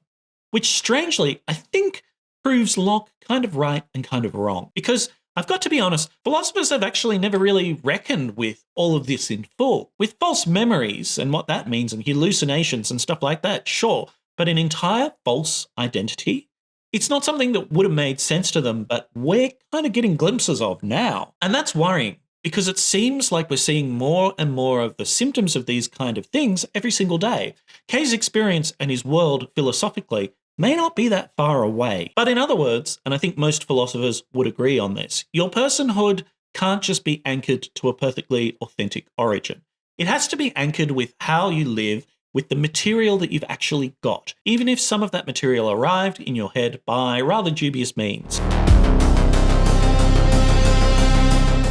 Which strangely, I think, proves Locke kind of right and kind of wrong. Because I've got to be honest, philosophers have actually never really reckoned with all of this in full. With false memories and what that means and hallucinations and stuff like that, sure. But an entire false identity? It's not something that would have made sense to them, but we're kind of getting glimpses of now. And that's worrying because it seems like we're seeing more and more of the symptoms of these kind of things every single day. Kay's experience and his world philosophically may not be that far away. But in other words, and I think most philosophers would agree on this, your personhood can't just be anchored to a perfectly authentic origin. It has to be anchored with how you live, with the material that you've actually got, even if some of that material arrived in your head by rather dubious means.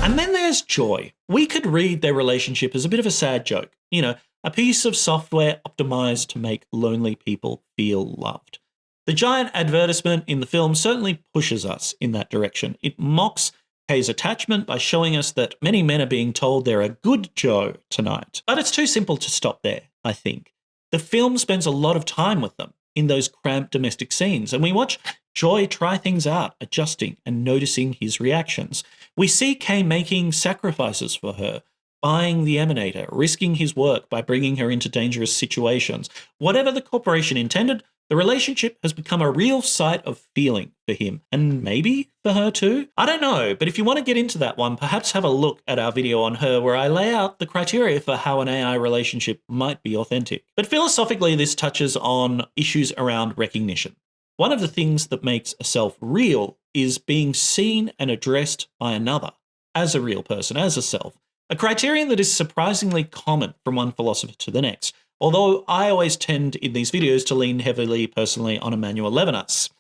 And then there's Joy. We could read their relationship as a bit of a sad joke. You know, a piece of software optimized to make lonely people feel loved. The giant advertisement in the film certainly pushes us in that direction. It mocks Kay's attachment by showing us that many men are being told they're a good Joe tonight. But it's too simple to stop there, I think. The film spends a lot of time with them in those cramped domestic scenes, and we watch Joy try things out, adjusting and noticing his reactions. We see Kay making sacrifices for her, buying the Emanator, risking his work by bringing her into dangerous situations. Whatever the corporation intended, the relationship has become a real site of feeling for him, and maybe for her too? I don't know, but if you want to get into that one, perhaps have a look at our video on her where I lay out the criteria for how an AI relationship might be authentic. But philosophically, this touches on issues around recognition. One of the things that makes a self real is being seen and addressed by another as a real person, as a self. a criterion that is surprisingly common from one philosopher to the next, although I always tend in these videos to lean heavily personally on Emmanuel Levinas.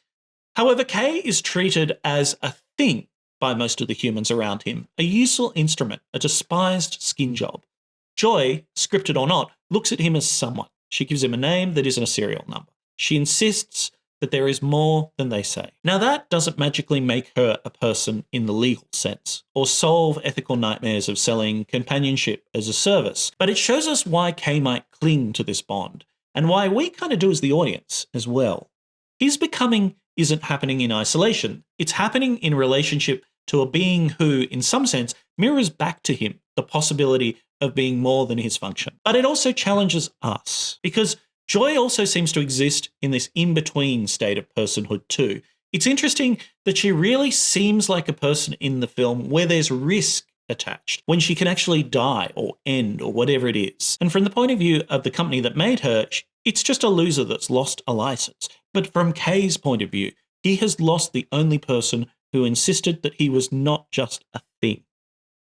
However, K is treated as a thing by most of the humans around him, a useful instrument, a despised skin job. Joy, scripted or not, looks at him as someone. She gives him a name that isn't a serial number. She insists that there is more than they say. Now, that doesn't magically make her a person in the legal sense, or solve ethical nightmares of selling companionship as a service, but it shows us why Kay might cling to this bond, and why we kind of do as the audience as well. His becoming isn't happening in isolation. It's happening in relationship to a being who, in some sense, mirrors back to him the possibility of being more than his function. But it also challenges us, because Joy also seems to exist in this in-between state of personhood too. It's interesting that she really seems like a person in the film where there's risk attached, when she can actually die or end or whatever it is. And from the point of view of the company that made her, it's just a loser that's lost a license. But from Kay's point of view, he has lost the only person who insisted that he was not just a thing.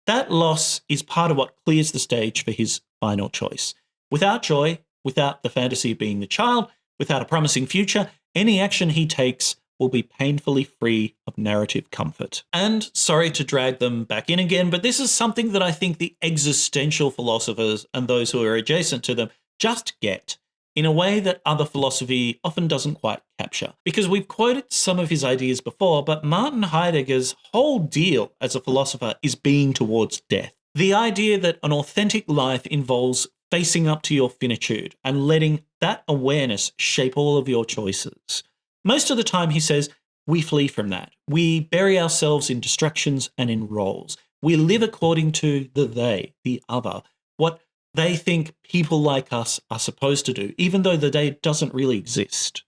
That loss is part of what clears the stage for his final choice. Without Joy, without the fantasy of being the child, without a promising future, any action he takes will be painfully free of narrative comfort. And sorry to drag them back in again, but this is something that I think the existential philosophers and those who are adjacent to them just get, in a way that other philosophy often doesn't quite capture. Because we've quoted some of his ideas before, but Martin Heidegger's whole deal as a philosopher is being towards death. The idea that an authentic life involves facing up to your finitude and letting that awareness shape all of your choices. Most of the time, he says, we flee from that. We bury ourselves in distractions and in roles. We live according to the they, the other, what they think people like us are supposed to do, even though the they doesn't really exist.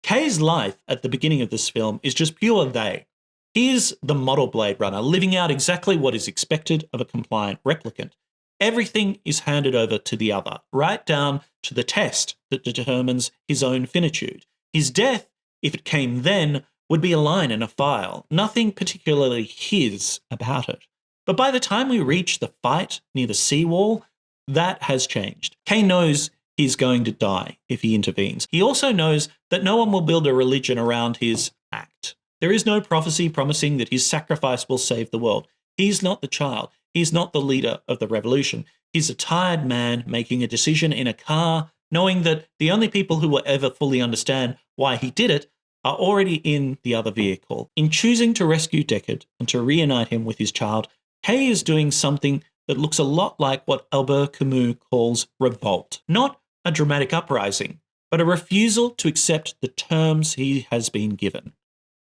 Kay's life at the beginning of this film is just pure they. He is the model Blade Runner, living out exactly what is expected of a compliant replicant. Everything is handed over to the other, right down to the test that determines his own finitude. His death, if it came then, would be a line in a file, nothing particularly his about it. But by the time we reach the fight near the seawall, that has changed. Kay knows he's going to die if he intervenes. He also knows that no one will build a religion around his act. There is no prophecy promising that his sacrifice will save the world. He's not the child. He's not the leader of the revolution. He's a tired man making a decision in a car, knowing that the only people who will ever fully understand why he did it are already in the other vehicle. In choosing to rescue Deckard and to reunite him with his child, Kay is doing something that looks a lot like what Albert Camus calls revolt. Not a dramatic uprising, but a refusal to accept the terms he has been given.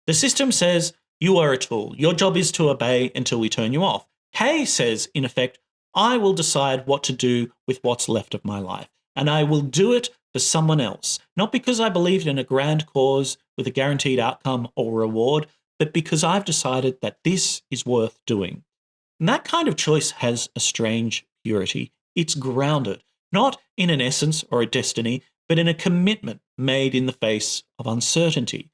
The system says, you are a tool. Your job is to obey until we turn you off. Kay says, in effect, I will decide what to do with what's left of my life, and I will do it for someone else, not because I believed in a grand cause with a guaranteed outcome or reward, but because I've decided that this is worth doing. And that kind of choice has a strange purity. It's grounded, not in an essence or a destiny, but in a commitment made in the face of uncertainty.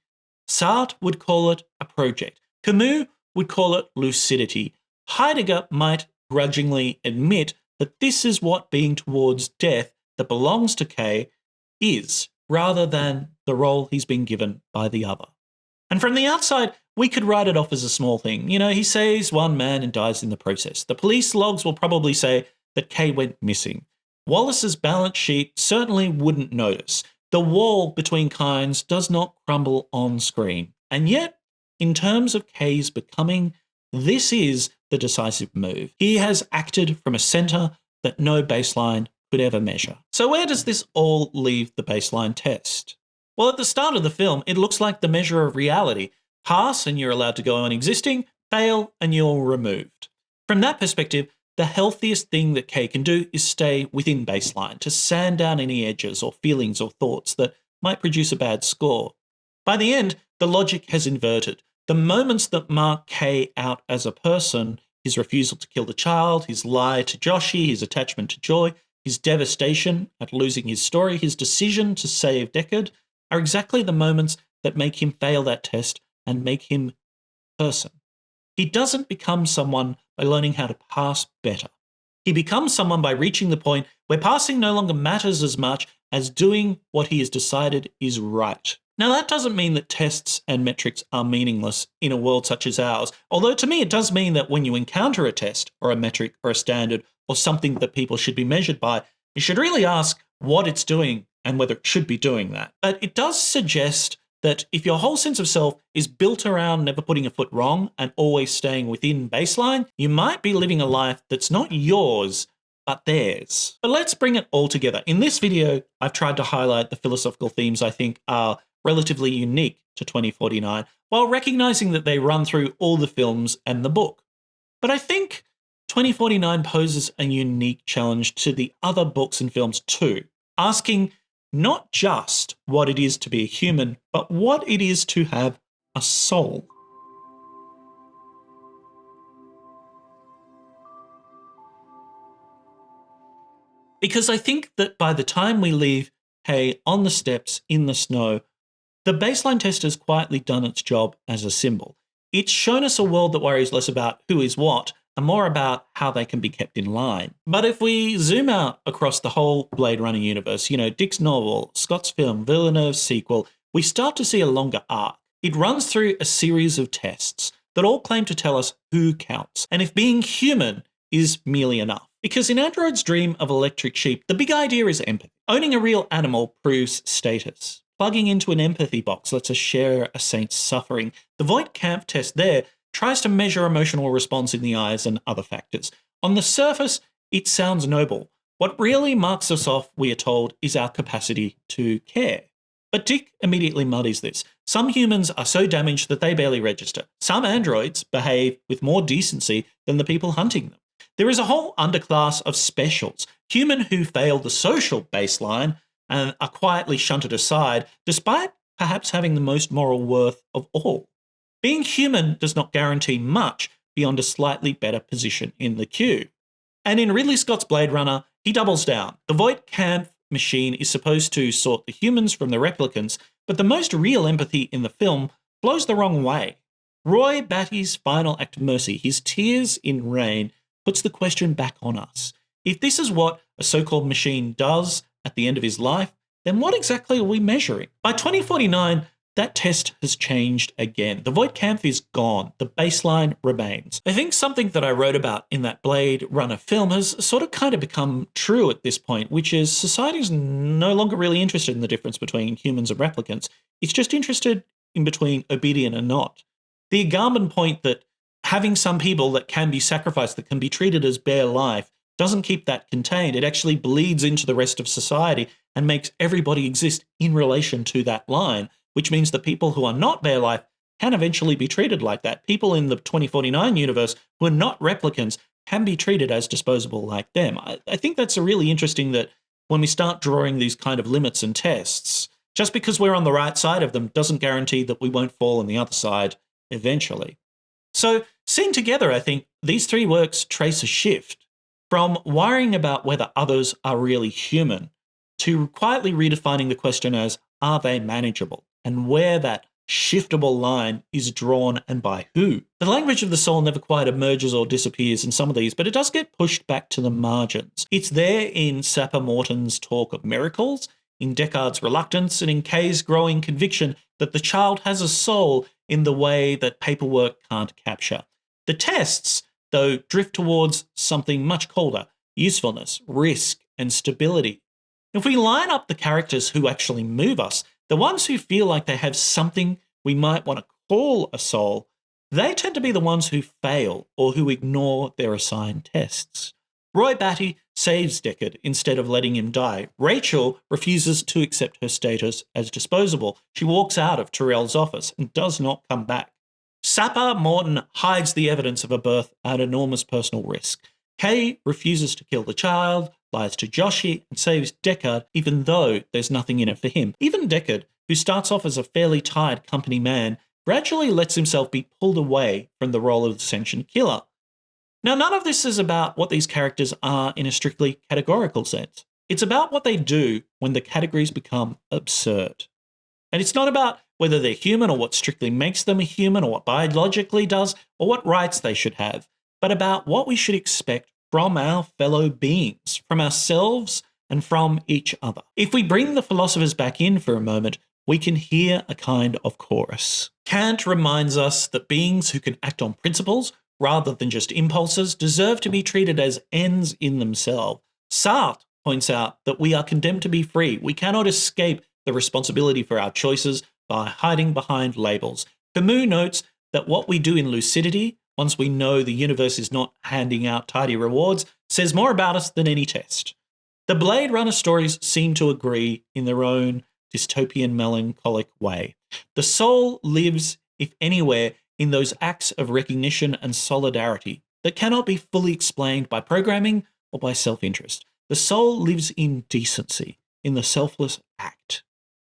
Sartre would call it a project. Camus would call it lucidity. Heidegger might grudgingly admit that this is what being towards death that belongs to Kay is, rather than the role he's been given by the other. And from the outside, we could write it off as a small thing. You know, he saves one man and dies in the process. The police logs will probably say that Kay went missing. Wallace's balance sheet certainly wouldn't notice. The wall between kinds does not crumble on screen. And yet, in terms of Kay's becoming, this is the decisive move. He has acted from a centre that no baseline could ever measure. So where does this all leave the baseline test? Well, at the start of the film, it looks like the measure of reality. Pass and you're allowed to go on existing, fail and you're removed. From that perspective, the healthiest thing that Kay can do is stay within baseline, to sand down any edges or feelings or thoughts that might produce a bad score. By the end, the logic has inverted. The moments that mark Kay out as a person, his refusal to kill the child, his lie to Joshi, his attachment to Joy, his devastation at losing his story, his decision to save Deckard, are exactly the moments that make him fail that test and make him a person. He doesn't become someone by learning how to pass better. He becomes someone by reaching the point where passing no longer matters as much as doing what he has decided is right. Now, that doesn't mean that tests and metrics are meaningless in a world such as ours, although to me it does mean that when you encounter a test or a metric or a standard or something that people should be measured by, you should really ask what it's doing and whether it should be doing that. But it does suggest that if your whole sense of self is built around never putting a foot wrong and always staying within baseline, you might be living a life that's not yours, but theirs. But let's bring it all together. In this video, I've tried to highlight the philosophical themes I think are relatively unique to 2049, while recognizing that they run through all the films and the book. But I think 2049 poses a unique challenge to the other books and films too, asking not just what it is to be a human, but what it is to have a soul. Because I think that by the time we leave Hay on the steps in the snow, the baseline test has quietly done its job as a symbol. It's shown us a world that worries less about who is what and more about how they can be kept in line. But if we zoom out across the whole Blade Runner universe, Dick's novel, Scott's film, Villeneuve's sequel, we start to see a longer arc. It runs through a series of tests that all claim to tell us who counts, and if being human is merely enough. Because in Android's dream of electric sheep, the big idea is empathy. Owning a real animal proves status. Plugging into an empathy box lets us share a saint's suffering. The Voight-Kampff test there tries to measure emotional response in the eyes and other factors. On the surface, it sounds noble. What really marks us off, we are told, is our capacity to care. But Dick immediately muddies this. Some humans are so damaged that they barely register. Some androids behave with more decency than the people hunting them. There is a whole underclass of specials, human who fail the social baseline and are quietly shunted aside, despite perhaps having the most moral worth of all. Being human does not guarantee much beyond a slightly better position in the queue. And in Ridley Scott's Blade Runner, he doubles down. The Voight-Kampff machine is supposed to sort the humans from the replicants, but the most real empathy in the film flows the wrong way. Roy Batty's final act of mercy, his tears in rain, puts the question back on us. If this is what a so-called machine does at the end of his life, then what exactly are we measuring? By 2049, that test has changed again. The Voight-Kampff is gone. The baseline remains. I think something that I wrote about in that Blade Runner film has sort of kind of become true at this point, which is society's no longer really interested in the difference between humans and replicants. It's just interested in between obedient and not. The Agamben point that having some people that can be sacrificed, that can be treated as bare life, doesn't keep that contained. It actually bleeds into the rest of society and makes everybody exist in relation to that line, which means that people who are not bare life can eventually be treated like that. People in the 2049 universe who are not replicants can be treated as disposable like them. I think that's really interesting that when we start drawing these kind of limits and tests, just because we're on the right side of them doesn't guarantee that we won't fall on the other side eventually. So, seen together, I think these three works trace a shift from worrying about whether others are really human to quietly redefining the question as, are they manageable? And where that shiftable line is drawn and by who. The language of the soul never quite emerges or disappears in some of these, but it does get pushed back to the margins. It's there in Sapper-Morton's talk of miracles, in Deckard's reluctance, and in Kay's growing conviction that the child has a soul in the way that paperwork can't capture. The tests, though, drift towards something much colder: usefulness, risk, and stability. If we line up the characters who actually move us, the ones who feel like they have something we might want to call a soul, they tend to be the ones who fail or who ignore their assigned tests. Roy Batty saves Deckard instead of letting him die. Rachel refuses to accept her status as disposable. She walks out of Tyrell's office and does not come back. Sapper-Morton hides the evidence of a birth at enormous personal risk. Kay refuses to kill the child, lies to Joshi, and saves Deckard even though there's nothing in it for him. Even Deckard, who starts off as a fairly tired company man, gradually lets himself be pulled away from the role of the sentient killer. Now, none of this is about what these characters are in a strictly categorical sense. It's about what they do when the categories become absurd. And it's not about whether they're human or what strictly makes them a human or what biologically does or what rights they should have, but about what we should expect from our fellow beings, from ourselves and from each other. If we bring the philosophers back in for a moment, we can hear a kind of chorus. Kant reminds us that beings who can act on principles rather than just impulses deserve to be treated as ends in themselves. Sartre points out that we are condemned to be free. We cannot escape the responsibility for our choices by hiding behind labels. Camus notes that what we do in lucidity, once we know the universe is not handing out tidy rewards, says more about us than any test. The Blade Runner stories seem to agree in their own dystopian melancholic way. The soul lives, if anywhere, in those acts of recognition and solidarity that cannot be fully explained by programming or by self-interest. The soul lives in decency, in the selfless act.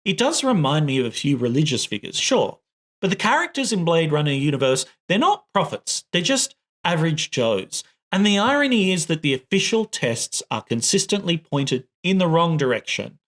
It does remind me of a few religious figures, sure, but the characters in Blade Runner universe, they're not prophets, they're just average Joes. And the irony is that the official tests are consistently pointed in the wrong direction.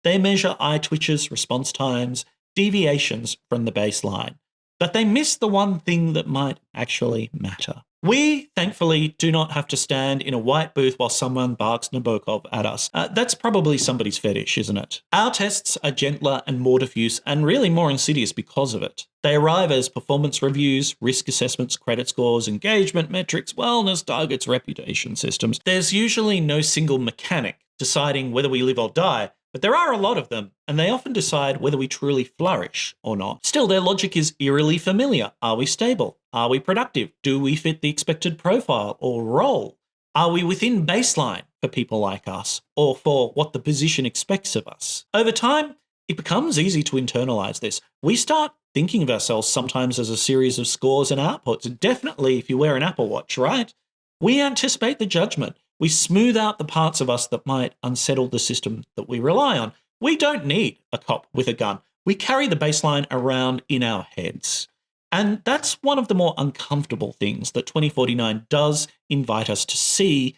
They measure eye twitches, response times, deviations from the baseline. But they miss the one thing that might actually matter. We, thankfully, do not have to stand in a white booth while someone barks Nabokov at us. That's probably somebody's fetish, isn't it? Our tests are gentler and more diffuse and really more insidious because of it. They arrive as performance reviews, risk assessments, credit scores, engagement metrics, wellness targets, reputation systems. There's usually no single mechanic deciding whether we live or die, but there are a lot of them, and they often decide whether we truly flourish or not. Still, their logic is eerily familiar. Are we stable? Are we productive? Do we fit the expected profile or role? Are we within baseline for people like us, or for what the position expects of us? Over time, it becomes easy to internalize this. We start thinking of ourselves sometimes as a series of scores and outputs. Definitely if you wear an Apple Watch, right? We anticipate the judgment. We smooth out the parts of us that might unsettle the system that we rely on. We don't need a cop with a gun. We carry the baseline around in our heads. And that's one of the more uncomfortable things that 2049 does invite us to see.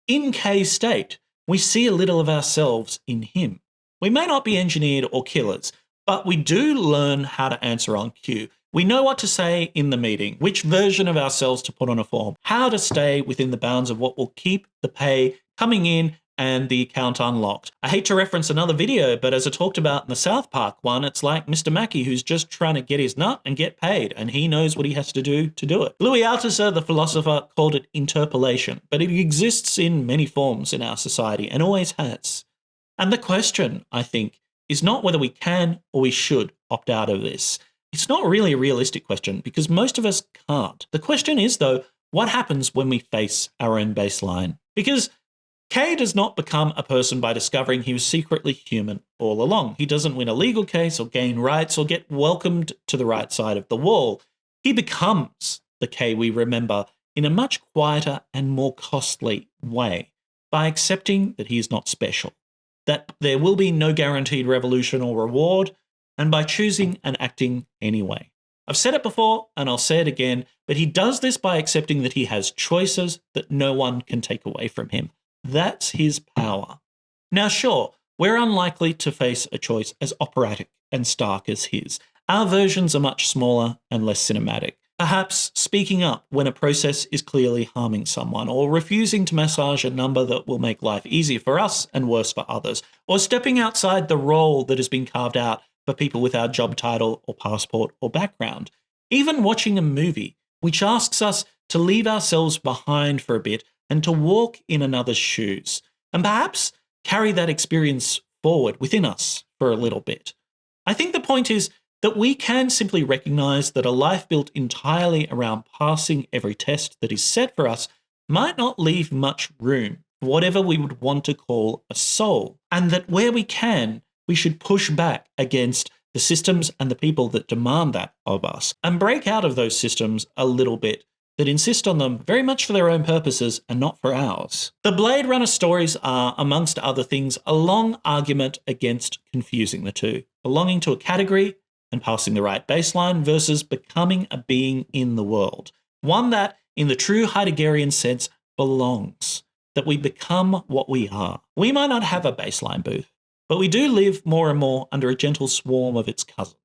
In Kay's state, we see a little of ourselves in him. We may not be engineered or killers, but we do learn how to answer on cue. We know what to say in the meeting, which version of ourselves to put on a form, how to stay within the bounds of what will keep the pay coming in and the account unlocked. I hate to reference another video, but as I talked about in the South Park one, it's like Mr. Mackey who's just trying to get his nut and get paid, and he knows what he has to do it. Louis Althusser, the philosopher, called it interpolation, but it exists in many forms in our society and always has. And the question, I think, is not whether we can or we should opt out of this. It's not really a realistic question because most of us can't. The question is, though, what happens when we face our own baseline? Because Kay does not become a person by discovering he was secretly human all along. He doesn't win a legal case or gain rights or get welcomed to the right side of the wall. He becomes the Kay we remember in a much quieter and more costly way by accepting that he is not special, that there will be no guaranteed revolution or reward, and by choosing and acting anyway. I've said it before and I'll say it again, but he does this by accepting that he has choices that no one can take away from him. That's his power. Now, sure, we're unlikely to face a choice as operatic and stark as his. Our versions are much smaller and less cinematic. Perhaps speaking up when a process is clearly harming someone, or refusing to massage a number that will make life easier for us and worse for others, or stepping outside the role that has been carved out for people with our job title or passport or background. Even watching a movie which asks us to leave ourselves behind for a bit and to walk in another's shoes, and perhaps carry that experience forward within us for a little bit. I think the point is that we can simply recognize that a life built entirely around passing every test that is set for us might not leave much room for whatever we would want to call a soul, and that where we can, we should push back against the systems and the people that demand that of us and break out of those systems a little bit that insist on them very much for their own purposes and not for ours. The Blade Runner stories are, amongst other things, a long argument against confusing the two, belonging to a category and passing the right baseline versus becoming a being in the world, one that, in the true Heideggerian sense, belongs, that we become what we are. We might not have a baseline booth, but we do live more and more under a gentle swarm of its cousins.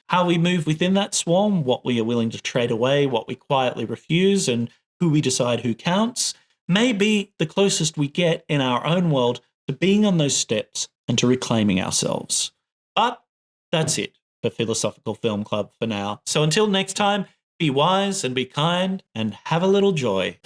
How we move within that swarm, what we are willing to trade away, what we quietly refuse, and who we decide who counts, may be the closest we get in our own world to being on those steps and to reclaiming ourselves. But that's it for Philosophical Film Club for now. So until next time, be wise and be kind and have a little joy.